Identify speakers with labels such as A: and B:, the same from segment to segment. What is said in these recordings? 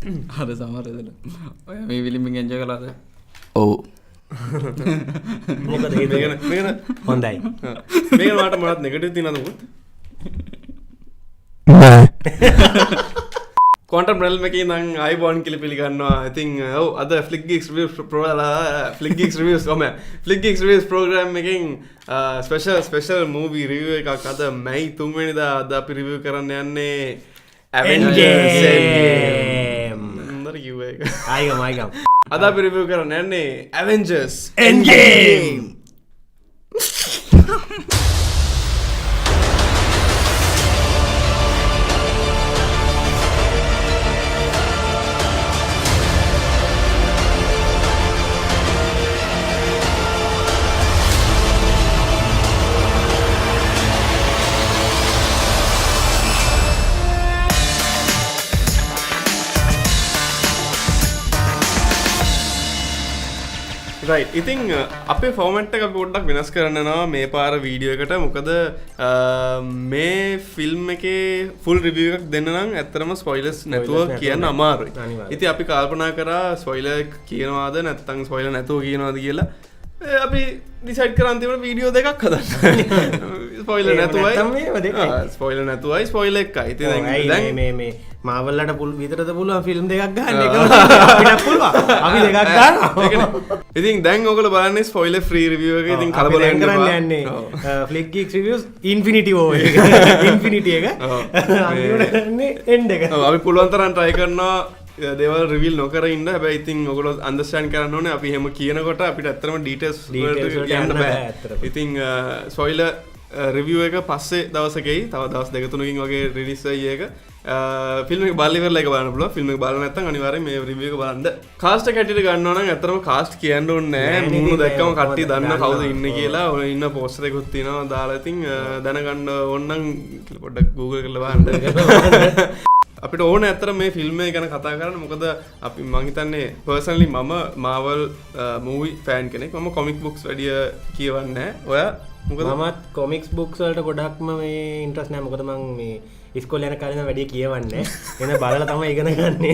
A: අර සමහරදල ඔය මේ ෆිල්ම් එක එන්ජොයි කළාද?
B: ඔව්.
C: මොකද මේක හොඳයි.
D: මේක මට මොනවත් නෙගටිව් තියෙනවද මොකද? Quantum Realm එකේ නම් iBond කියලා පිළිගන්නවා. I think ඔව් අද Flick Geeks Reviews program එකෙන් special movie review එකක් අද May 3 වෙනිදා අද අපි review කරන්න යන්නේ Avengers Endgame.
C: ආයිගම
D: අද අපි review කරන්න යන්නේ Avengers Endgame. Right. ඉතින් අපේ ෆෝමැට් එක අපි පොඩ්ඩක් වෙනස් කරනවා මේ පාර වීඩියෝ එකට. මොකද මේ ෆිල්ම් එකේ ෆුල් රිවිව් එකක් දෙන්න නම් ඇත්තටම ස්පොයිලර්ස් නැතුව කියන්න අමාරුයි. ඉතින් අපි කල්පනා කරා ස්පොයිලර් කියනවාද නැත්නම් ස්පොයිලර් නැතුව කියනවාද කියලා. අපි ඩිසයිඩ් කරන් තිබුණ වීඩියෝ දෙකක් හදන්න. ස්පොයිලර් නැතුවයි ස්පොයිලර් එකයි. ඉතින් දැන්
C: මේ මාවල්ලට පුළු විතරද පුළුවන් ෆිල්ම් දෙකක් ගන්න එක අපිට පුළුවන්. අපි දෙකක් ගන්නවා.
D: ඉතින් දැන් ඔයගොල්ලෝ බලන්නේ ස්පොයිලර් ෆ්‍රී රිවිව් එක. ඉතින් කලබල වෙන්න
C: කරන්න යන්නේ Flick Geeks Reviews Infinity War එක. Infinity එක. අන්තිමට කරන්නේ end එක.
D: ඔව් අපි පුළුවන් තරම් try කරනවා දේවල් රිවීල් නොකර ඉන්න. හැබැයි ඉතින් ඔයගොල්ලෝ අන්ඩර්ස්ටෑන්ඩ් කරන්න ඕනේ අපි එහෙම කියනකොට අපිට ඇත්තටම ඩීටේල්ස් වලට යන්න බෑ. ඉතින් ස්පොයිලර් රිවිව් එක පස්සේ දවසකයි තව දවස් දෙක තුනකින් වගේ රිලීස් වෙයි එක. ෆිල්ම් එක බලලා ඉවරලා එක බලන්න පුළුවන්. ෆිල්ම් එක බලලා නැත්නම් අනිවාර්යෙන් මේ රිවිව් එක බලන්න. කාස්ට් එක හැටියට ගන්නවා නම් ඇත්තටම කාස්ට් කියන්න ඕනේ නෑ. මුණු දැක්කම කට්ටිය දන්න කවුද ඉන්නේ කියලා. ඔය ඉන්න පෝස්ටර් එකකුත් තියෙනවා දාලා. ඉතින් දැනගන්න ඕන නම් පොඩ්ඩක් Google කරලා බලන්න. අපිට ඕන ඇත්තට මේ ෆිල්ම් එක ගැන කතා කරන්න. මොකද අපි මං හිතන්නේ පර්සනලි මම මාවල් මූවි ෆෑන් කෙනෙක්. මම කොමික් බුක්ස් වැඩිය කියවන්නේ නැහැ. ඔයා මොකද?
C: මමත් කොමික්ස් බුක්ස් වලට ගොඩක්ම මේ ඉන්ට්‍රස්ට් නැහැ. මොකද මං මේ ඉස්කෝලේ යන කාලේ වැඩිය කියවන්නේ. එන බලලා තමයි ඉගෙන ගන්නෙ.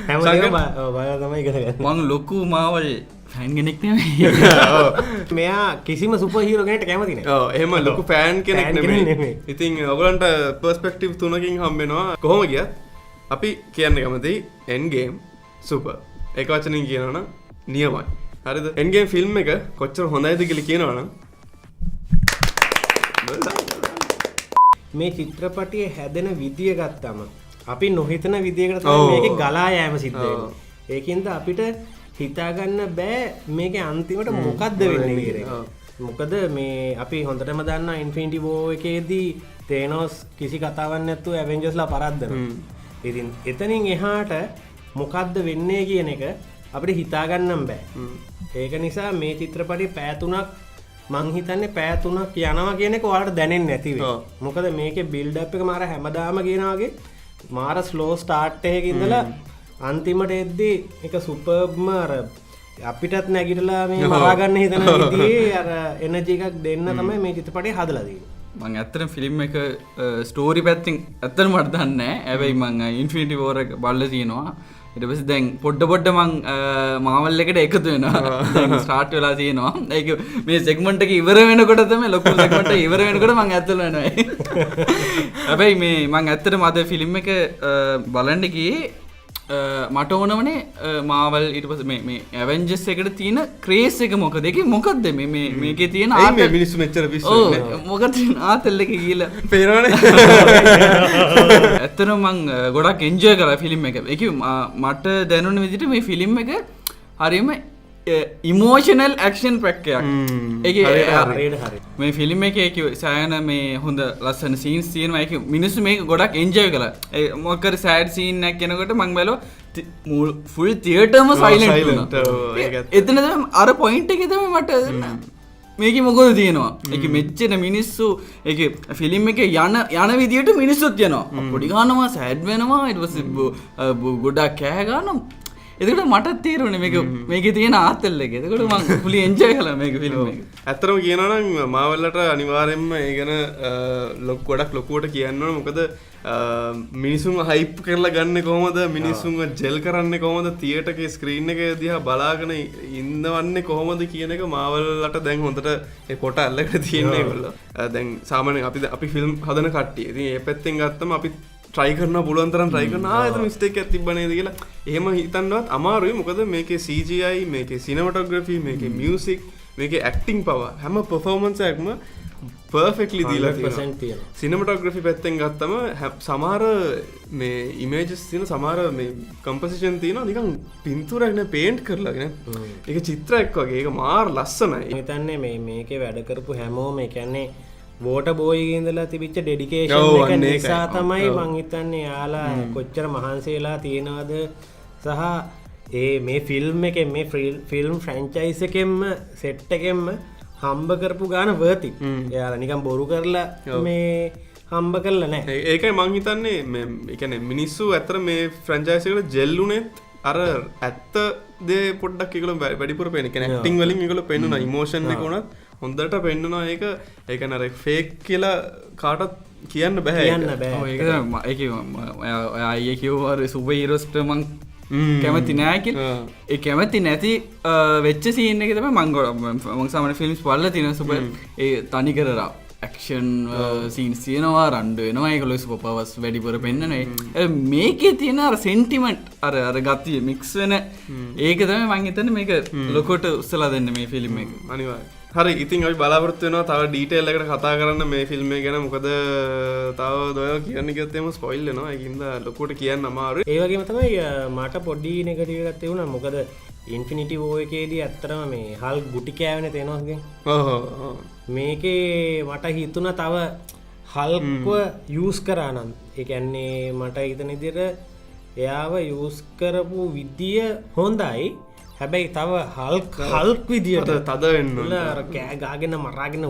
C: හැමදේම බලලා තමයි ඉගෙන ගන්නෙ.
A: මං ලොකු මාවල් ෆෑන් කෙනෙක් නෙමෙයි.
C: මෙයා කිසිම සුපර් හීරෝ කෙනෙක්ට කැමති නෑ.
D: ඔව් එහෙම ලොකු ෆෑන් කෙනෙක් නෙමෙයි. ඉතින් ඔයගලන්ට පර්ස්පෙක්ටිව් තුනකින් හම්බ වෙනවා. කොහොම ගියත් අපි කියන්න කැමති Endgame super. ඒක වචනෙන් කියනවා නම් නියමයි. හරිද? Endgame ෆිල්ම් එක කොච්චර හොඳයිද කියලා කියනවා නම්
C: මේ චිත්‍රපටියේ හැදෙන විදිය ගත්තම අපි නොහිතන විදියකට තමයි මේකේ ගලා යෑම සිද්ධ වෙන්නේ. ඒකින්ද අපිට හිතාගන්න බෑ මේකේ අන්තිමට මොකද්ද වෙන්නේ කියන එක. මොකද මේ අපි හොඳටම දන්නා Infinity War එකේදී තේනොස් කිසි කතාවක් නැතුව Avengers ලා පරද්දනවා. ඉතින් එතනින් එහාට මොකද්ද වෙන්නේ කියන එක අපිට හිතාගන්නම් බෑ. ඒක නිසා මේ චිත්‍රපටිය පැය 3ක් මං හිතන්නේ පැය 3ක් යනවා කියන එක ඔයාලට දැනෙන්නේ නැති වෙයි. මොකද මේකේ බිල්ඩ් අප් එක මාර හැමදාම කියන වගේ මාර ස්ලෝ ස්ටාර්ට් එකක ඉඳලා අන්තිමට එද්දී එක සුපර්බ්ම අර අපිටත් නැගිටලා මේ මරා ගන්න හිතන විදිහේ අර එනර්ජි එකක් දෙන්න තමයි මේ චිත්‍රපටය හදලා තියෙන්නේ.
A: මං ඇත්තටම ෆිල්ම් එක ස්ටෝරි පැත්තෙන් ඇත්තටම මට දන්නේ නැහැ. හැබැයි මං Infinity War එක බලලා තියෙනවා. ඊට පස්සේ දැන් පොඩ්ඩ මං මාවල් එකට එකතු වෙනවා. දැන් ස්ටාර්ට් වෙලා තියෙනවා. ඒක මේ සෙග්මන්ට් එක ඉවර වෙනකොට තමයි ලොකු සෙග්මන්ට් එක ඉවර වෙනකොට මං ඇතුළ වෙනවා. හැබැයි මේ මං ඇත්තටම අද ෆිල්ම් එක බලන්න ගියේ මට ඕනවනේ මාවල් ඊට පස්සේ මේ Avengers එකට තියෙන ක්‍රේස් එක මොකද? ඒකේ මොකද්ද මේ මේකේ තියෙන
D: ආතල් මේ මිනිස්සු මෙච්චර පිස්සු
A: වෙන්නේ. මොකද ආතල් එක ගිහලා
D: පේනවනේ.
A: ඇත්තටම මං ගොඩක් එන්ජොයි කරා ෆිල්ම් එක. ඒක මට දැනුන විදිහට මේ ෆිල්ම් එක හරියම ඉමෝෂනල් ඇක්ෂන් පැක් එකක්. ඒකේ මේ ෆිල්ම් එකේ සෑහෙන මේ හොඳ ලස්සන සීන්ස් තියෙනවා. ඒක මිනිස්සු මේක ගොඩක් එන්ජොයි කළා. ඒ මොකක් හරි සෑඩ් සීන් එකක් කෙනකොට මං බැලුවා ෆුල් තියටර්ම සයිලන්ට් වුණා. එතන තමයි අර පොයින්ට් එකේ තමයි මට මේක මොකද තියෙනවා. ඒක මෙච්චර මිනිස්සු ඒක ෆිල්ම් එකේ යන විදියට මිනිස්සුත් යනවා. පොඩි ගන්නවා සෑඩ් වෙනවා ඊට පස්සේ ගොඩක් කෑ ගන්නවා. එතකොට මටත් තේරුණේ මේක තියෙන ආතල් එක. එතකොට මම fully enjoy කළා මේක ෆිල්ම් එක.
D: ඇත්තටම කියනවා නම් මාවල්ලට අනිවාර්යෙන්ම ඒ ගැන ගොඩක් ලොකුවට කියන්න ඕන. මොකද මිනිසුන් හයිප් කරලා ගන්න කොහොමද, මිනිසුන් ජෙල් කරන්නේ කොහොමද, තියටර් එකේ ස්ක්‍රීන් එක දිහා බලාගෙන ඉන්නවන්නේ කොහොමද කියන එක මාවල්ලට දැන් හොඳට ඒ පොට අල්ලගෙන තියෙන ඒගොල්ලෝ. දැන් සාමාන්‍යයෙන් අපි ෆිල්ම් හදන කට්ටිය. ඉතින් ඒ පැත්තෙන් ගත්තම අපි try කරනවා, පුළුවන් තරම් try කරනවා. එතන mistake එකක් තිබ්බ නේද කියලා. එහෙම හිතන්නවත් අමාරුයි. මොකද මේකේ CGI, මේකේ cinematography, මේකේ music, මේකේ acting power හැම performance එකක්ම perfectly දීලා තියෙනවා. cinematography පැත්තෙන් ගත්තම සමහර මේ images තියෙන, සමහර මේ composition තියෙනවා නිකන් පින්තූරයක් නේ paint කරලා නේ. ඒක චිත්‍රයක් වගේ. ඒක මාර ලස්සනයි.
C: මම හිතන්නේ මේකේ වැඩ කරපු හැමෝම ඒ කියන්නේ වෝටර් බෝයි ගේ ඉඳලා තිබිච්ච ඩෙඩිකේෂන් එක නිසා තමයි මං හිතන්නේ යාලා කොච්චර මහන්සි වෙලා තියෙනවද සහ මේ ෆිල්ම් එකේ මේ ෆිල්ම් ෆ්‍රැන්චයිස් එකෙන්ම සෙට් එකෙන්ම හම්බ කරපු ගාන වර්ති. එයාලා නිකන් බොරු කරලා මේ හම්බ කරලා නැහැ.
D: ඒකයි මං හිතන්නේ මේ ඒ කියන්නේ මිනිස්සු අතර මේ ෆ්‍රැන්චයිස් එකට ජෙල් උනේත් අර ඇත්ත දේ පොඩ්ඩක් ඒගොල්ලෝ වැඩිපුර පේන. ඒ කියන්නේ ඇක්ටිං වලින් ඒගොල්ලෝ පෙන්නුනා, ඉමෝෂන් එක උනත් හොඳට පෙන්නුනා. ඒක නර ෆේක් කියලා කාටත් කියන්න බෑ.
A: අය කිව්වා සුපර් හීරෝස්ට මං කැමති නෑ කියලා. ඒ කැමති නැති වෙච්ච සීන් එක තමයි මං සාමාන්‍ය ෆිල්ම්ස් බලලා තියෙන සුපර් ඒ තනි කරලා ඇක්ෂන් සීන්ස් තියෙනවා, රණ්ඩු වෙනවා, ඒගොල්ලෝ සුපර් පවර්ස් වැඩිපුර පෙන්නනවා. මේකේ තියෙන අර සෙන්ටිමන්ට් අර ගතිය මික්ස් වෙන ඒක තමයි මං හිතන්නේ මේක ලොකොට උස්සලා දෙන්න මේ ෆිල්ම් එක.
D: අනිවාර්යයෙන්. හරි, ඉතින් අපි බලාපොරොත්තු වෙනවා තව ඩීටේල් එකකට කතා කරන්න මේ ෆිල්ම් එක ගැන. මොකද තව දොයෝ කියන්න ගියොත් එහෙම ස්පොයිල් වෙනවා. ඒකින්ද ලොකුවට කියන්න අමාරුයි.
C: ඒ වගේම තමයි මට පොඩි නෙගටිව් එකක් තියුණා. මොකද ඉන්ෆිනිටි වෝ එකේදී ඇත්තටම මේ හල් ගුටි කෑවෙන තේනවද? මේකේ මට හිතුණා තව හල්ක්ව යූස් කරා නම්, ඒ කියන්නේ මට හිතන විදිහට එයාව යූස් කරපු විදිය හොඳයි. හැබැයි තව හල්ක් විදියට
D: තද වෙන්න
C: කෑ ගාගෙන මරාගෙන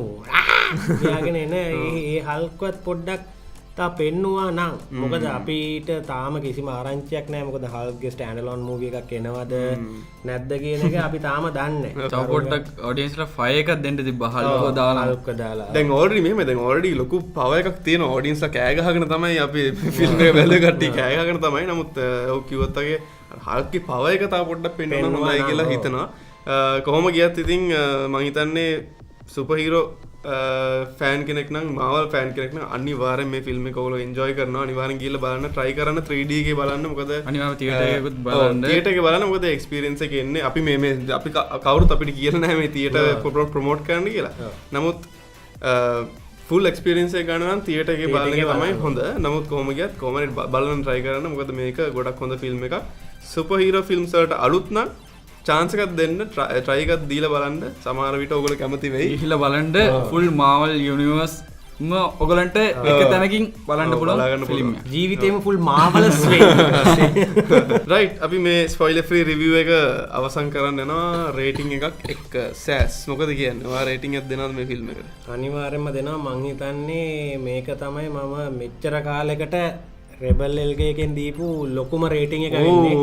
C: යාගෙන එන ඒ හල්ක්වත් පොඩ්ඩක් තා පෙන්නවා නම්. මොකද අපිට තාම කිසිම ආරංචියක් නැහැ. මොකද හල්ක්ගේ ස්ටෑන්ඩ් අලෝන් මූවි එකක් එනවද නැද්ද කියන එක අපි තාම දන්නේ නැහැ.
A: තව පොඩ්ඩක් ඔඩියන්ස්ලා 5 එකක් දෙන්න තිබ්බා හල්ක්ව දාලා.
D: දැන් ඕල්රෙඩි මෙහෙම දැන් ඕල්රෙඩි ලොකු පවර් එකක් තියෙනවා. ඔඩියන්ස්ලා කෑ ගහගෙන තමයි අපි ෆිල්ම් එක බැලුවේ. කට්ටිය කෑ ගහගෙන තමයි. නමුත් ඔව් කිව්වොත් වගේ හල්ක්ගේ පවර් එක තාම පොඩ්ඩක් පෙන්වන්න හොඳයි කියලා හිතනවා. කොහොම ගියත් ඉතින් මම හිතන්නේ සුපර් හීරෝ ෆෑන් කෙනෙක් නම්, මාවල් ෆෑන් කෙනෙක් නම් අනිවාර්යෙන් මේ ෆිල්ම් එක ඔයගොල්ලෝ එන්ජොයි කරනවා. අනිවාර්යෙන් ගිහලා බලන්න, try කරන්න 3D එකේ බලන්න. මොකද
A: අනිවාර්යෙන් තියටර් එකකුත් බලන්න.
D: තියටර් එකේ බලන්න. මොකද එක්ස්පීරියන්ස් එක එන්නේ. අපි මේ අපි කවුරුත් අපිට කියලා නැහැ මේ තියටර් ප්‍රොමෝට් කරන්න කියලා. නමුත් ෆුල් එක්ස්පීරියන්ස් එක ගන්න නම් තියටර් එකේ බලන එක තමයි හොඳ. නමුත් කොහොම ගියත් කොහොමද බලන්න try කරන්න. මොකද මේක ගොඩක් හොඳ ෆිල්ම් එකක්. සුපර් හීරෝ ෆිල්ම්ස් වලට අලුත් නම් chance එකක් දෙන්න, try එකක් දීලා බලන්න. සමහර විට ඔයගොල්ලෝ කැමති වෙයි.
A: ගිහිල්ලා බලන්න full Marvel universe ඔයගලන්ට එක තැනකින් බලන්න පුළුවන් ෆිල්ම් එක.
C: ජීවිතේම full marvelous වෙයි.
D: right, අපි මේ spoiler free review එක අවසන් කරන්න යනවා rating එකක් එක්ක. සෑස් මොකද කියන්නේ? ඔයා rating එකක් දෙනවද මේ ෆිල්ම් එකට?
C: අනිවාර්යෙන්ම දෙනවා. මං හිතන්නේ මේක තමයි මම මෙච්චර කාලයකට Rebel LK එකෙන් දීපු ලොකුම rating එක වෙන්නේ.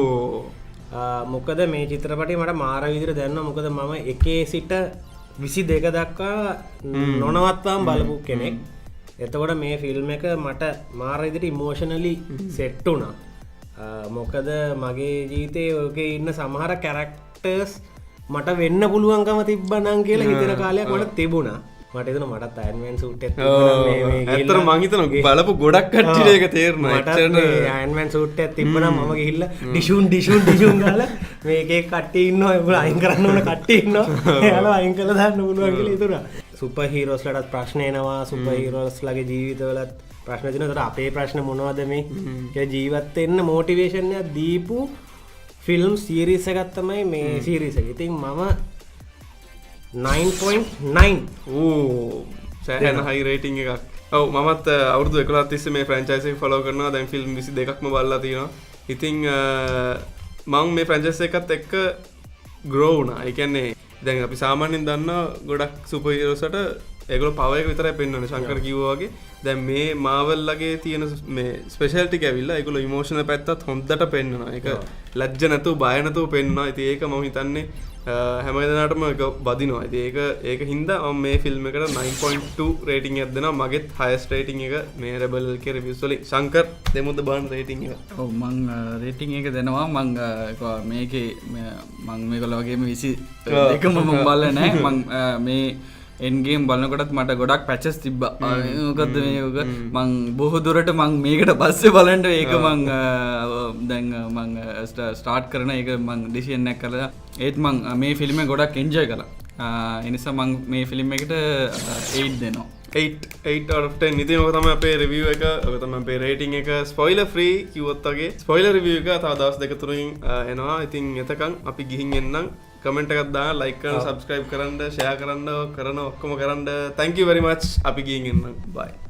C: මොකද මේ චිත්‍රපටය මට මාර විදිහට දැනෙනවා. මොකද මම 1 සිට 22 දක්වා නොනවත්වම බලපු කෙනෙක්. එතකොට මේ ෆිල්ම් එක මට මාර විදිහට ඉමෝෂනලි සෙට් වුණා. මොකද මගේ ජීවිතේ ඔකේ ඉන්න සමහර කැරක්ටර්ස් මට වෙන්න පුළුවන්කම තිබ්බනම් කියලා හිතෙන කාලයක් මට තිබුණා. මට හිතෙන මටත් අයර්න් මෑන් සූට් එකක් තිබුණා. මේ
D: ඇත්තටම මං හිතනවා බලපු ගොඩක් කට්ටියට ඒක තේරුණා.
C: මට අයර්න් මෑන් සූට් එකක් තිබ්බනම් මම ගිහිල්ලා ඩිෂුන් ගාලා මේකේ කට්ටිය ඉන්නවා. ඒක අයින් කරන්න ඕන කට්ටිය ඉන්නවා. එයාලා අයින් කරලා දාන්න පුළුවන් කියලා හිතුණා. සුපර් හීරෝස්ලටත් ප්‍රශ්න එනවා. සුපර් හීරෝස්ලගේ ජීවිතවලත් ප්‍රශ්න තියෙනවා. ඒතර අපේ ප්‍රශ්න මොනවද මේ? කියලා ජීවත් වෙන්න මොටිවේෂන් එකක් දීපු ෆිල්ම් සීරීස් එකක් තමයි මේ සීරීස් එක. ඉතින් මම 9.9
D: සෑහෙන හයි රේටිං එකක්. ඔව් මමත් අවුරුදු 11ක් තිස්සේ මේ ෆ්‍රැන්චයිස් එක ෆලෝ කරනවා. දැන් ෆිල්ම් 22ක්ම බලලා තියෙනවා. ඉතින් මම මේ ෆ්‍රැන්චයිස් එකත් එක්ක ග්‍රෝ වුණා. ඒ කියන්නේ දැන් අපි සාමාන්‍යයෙන් දන්නවා ගොඩක් සුපර් හීරෝස්ට ඒගොල්ලෝ පවර් එක විතරයි පෙන්වන්නේ ශංකර් කිව්වා වගේ. දැන් මේ මාවල් ලගේ තියෙන මේ ස්පෙෂාලිටි එක ඇවිල්ලා ඒගොල්ලෝ ඉමෝෂනල් පැත්තත් හොඳට පෙන්වනවා. ඒක ලැජ්ජ නැතුව බය නැතුව පෙන්වනවා. ඉතින් ඒක මම හිතන්නේ හැම දෙනාටම බදිනවා. ඉතින් ඒක හින්දා මම මේ ෆිල්ම් එකට 9.2 රේටින් එකක් දෙනවා. මගෙත් highest rating එක මේ Rebel LK reviews වලින්. ශංකර් දෙමුද බලන්න රේටින් එක?
A: ඔව් මං රේටින් එක දෙනවා. මං මේකේ මං මේගොල්ලෝ වගේම 22ම මම බලලා නැහැ. මං මේ එන්ගේම් බලනකොටත් මට ගොඩක් පැචස් තිබ්බා. මොකද්ද මේක මං බොහෝ දුරට මං මේකට පස්සේ බලන්න ඒක මං දැන් මං ස්ටාර්ට් කරන එක මං ඩිසිෂන් එකක් කරලා ඒත් මං මේ ෆිල්ම් එක ගොඩක් එන්ජොයි කළා. ඒ නිසා මං මේ ෆිල්ම් එකට 8 දෙනවා.
D: 8 out of 10. ඉතින් ඔක තමයි අපේ රිවිව් එක. ඔක තමයි අපේ රේටින් එක. ස්පොයිලර් ෆ්‍රී කිව්වොත් වගේ. ස්පොයිලර් රිවිව් එක තව දවස් දෙක තුනකින් එනවා. ඉතින් එතකන් අපි ගිහින් එන්නම්. කමෙන්ට් එකක් දාන්න, ලයික් කරන්න, සබ්ස්ක්‍රයිබ් කරන්න, ෂෙයා කරන්න, ඔක්කොම කරන්න. thank you very much. අපි ගිහින් එන්නම්. bye.